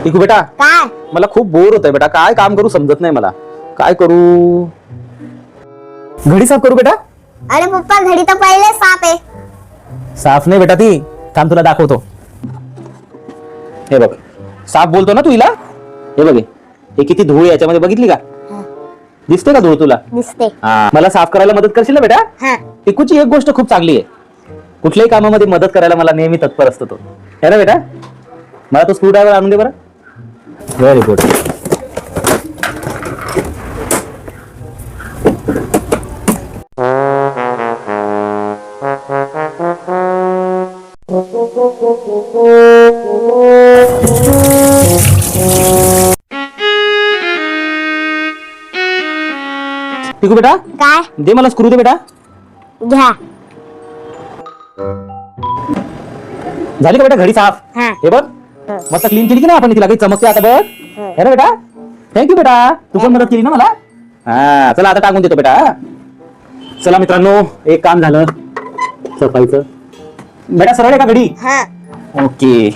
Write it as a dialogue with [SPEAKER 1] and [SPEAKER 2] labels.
[SPEAKER 1] टिकू बेटा,
[SPEAKER 2] काय?
[SPEAKER 1] मला खूप बोर होतंय बेटा. काय काम करू समजत नाही मला. काय करू? घडी साफ करू बेटा?
[SPEAKER 2] अरे पप्पा, घडी तर पहिले साफ आहे.
[SPEAKER 1] साफ नाही बेटा ती. थांब तुला दाखवतो. हे बघ, साफ बोलतो ना तू हिला. हे बघ, हे किती धूळ आहे याच्यामध्ये, बघितली का? दिसते का धूळ तुला?
[SPEAKER 2] दिसते.
[SPEAKER 1] हा, मला साफ करायला मदत करशील ना बेटा?
[SPEAKER 2] हा.
[SPEAKER 1] टिकूची एक गोष्ट खूप चांगली आहे. कुठल्याही कामामध्ये मदत करायला मला नेहमी तत्पर असतो तो. है ना बेटा? मला तो स्क्रू ड्रायव्हर आणून दे बरं. Very good. टिकू बेटा,
[SPEAKER 2] काय?
[SPEAKER 1] दे मला स्क्रू दे बेटा.
[SPEAKER 2] घ्या.
[SPEAKER 1] झाली का बेटा घडी साफ?
[SPEAKER 2] हा.
[SPEAKER 1] हे बघ, मस्त क्लीन केली की नाही आपण तिला. काही चमकते आता बघ. है ना बेटा? थँक्यू बेटा, तू पण मदत केली ना मला. हा, चला आता टाकून देतो बेटा. चला मित्रांनो, एक काम झालं सफाईचं. बेटा सरळ आहे का घडी?
[SPEAKER 2] हा.
[SPEAKER 1] ओके.